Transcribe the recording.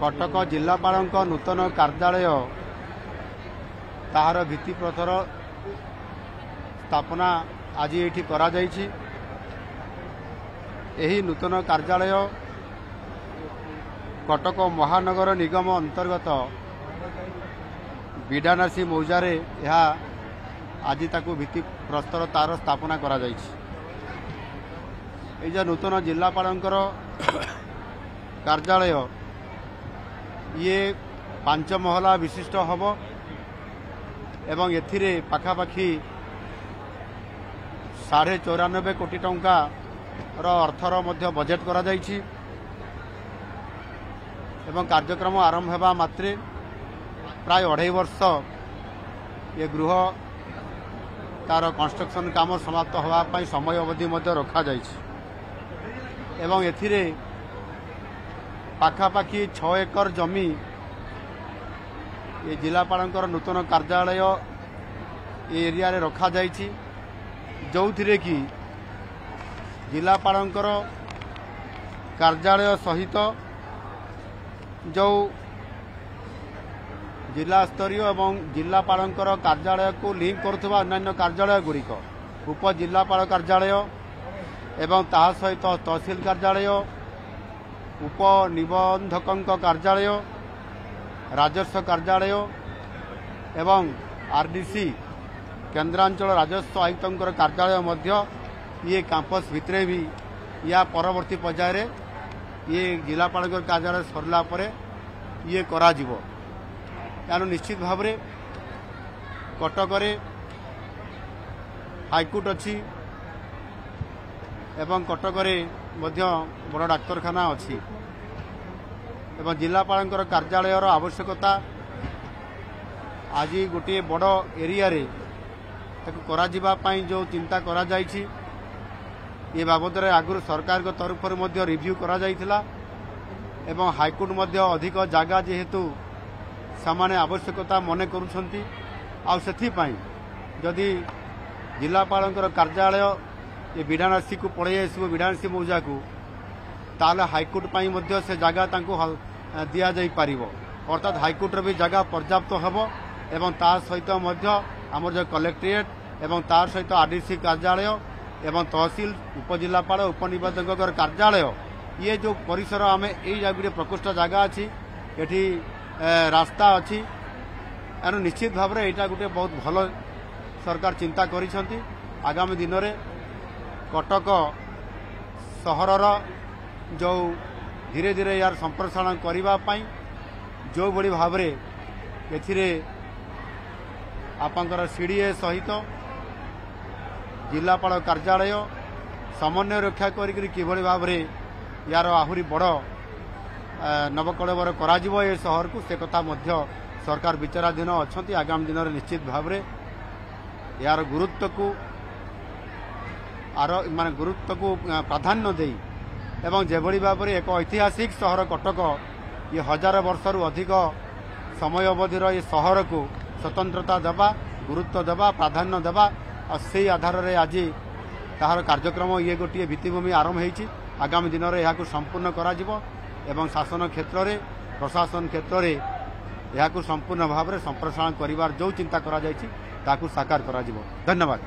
कटक जिलापाल नूतन कार्यालय ताहार भित्तिप्रस्तर स्थापना आज ये करा जायछि। एही नूतन कार्यालय कटक महानगर निगम अंतर्गत बिडानासी मौजारे यह आज ताकू भित्तिप्रस्तर तार स्थापना करा जायछि। एजा नूतन जिलापालंकर कार्यालय ये 5 महला विशिष्ट हब एवं एथिरे पाखापाखि 94.5 कोटी टंका अर्थर मध्य बजेट करा जायछि एवं कार्यक्रम आरंभ हेबा मात्रे प्राय 2.5 वर्ष ये गृह तार कंस्ट्रक्शन काम समाप्त होगा पाई समय अवधि मध्य रखा जायछि एवं एथिरे पाखापाखि 6 एकर जमी ये जिलापालंकर नूतन कार्यालय ये एरिया रे रखा जायछि जो थिरे कि जिलापालंकर कार्यालय सहित जो जिला स्तरीय एवं जिलापालंकर कार्यालय को लिंक करुवा अन्य कार्यालय गुड़िक उप जिलापाल कार्यालय एवं ताहा सहित तहसील कार्यालय उप निबंधक कार्यालय राजस्व कार्यालय एवं आरडीसी केन्द्रांचल राजस्व आयुक्तर कार्यालय मध्य ये कैंपस भितरे भी या परवर्ती पर्याय ये जिलापाल कार्यालय सरला परे ये करा जिवो। यानो निश्चित भाव में कटक हाईकोर्ट अच्छी एवं कटक बड़ डाक्तरखाना अच्छी एवं जिलापाल कार्यालय आवश्यकता आज गोटे बड़ एरिया रे करा जो चिंता करा जायछि ये बाबद आगुरी सरकार के तरफ रिव्यू करा जायथिला एवं हाईकोर्ट मध्य अधिक जगह जेहेतु सामान्य आवश्यकता मन करुछंती आ सेथिपाई जदि जिलापाल कार्यालय ये बिडानासी को पड़े आसो बिडानासी मौजा को ताले हाईकोर्ट पाई मध्य से जगह तांको दिया जाई पारिबो अर्थात हाईकोर्ट भी जगह पर्याप्त हेबो एवं ता सहित मध्य आमर जो कलेक्ट्रेट एवं तार सहित आरडीसी कार्यालय एवं तहसील उपजिलापाल उपनिबंधक कार्यालय ये जो परिसर आम ये प्रकोष्ठ जगह अच्छी एठी रास्ता अच्छी एनु निश्चित भाव में यहाँ गोटे बहुत भल सरकार चिंता करिसेंती। आगामी दिन में कटक सहरर जो धीरे धीरे यार संप्रसारण करने जो बड़ी भाव एथिरे आपंकर सीडीए सहित जिलापाल कार्यालय समन्वय रक्षा करी भाव में यार आहुरी बड़ नवकलेवर करा ए सहर को से कथा मध्य सरकार विचाराधीन अच्छा। आगामी दिन में निश्चित भाव में यार गुरुत्व को माने गुरुत्व को प्राधान्य दे एवं जेभली भाव में एक ऐतिहासिक सहर कटक ये 1000 वर्षरु अधिक समय अवधिर ये सहर को स्वतंत्रता देवा गुरुत्व देवा प्राधान्य देवा और से आधार रे आज ताहार कार्यक्रम ये गोटे भित्तिभूमि आरंभ होईछि। आगामी दिन में यह संपूर्ण करा जिवो एवं शासन क्षेत्र में प्रशासन क्षेत्र में यह संपूर्ण भाव में संप्रसारण करिवार जो चिंता करा जायछि ताकू साकार करा जिवो। धन्यवाद।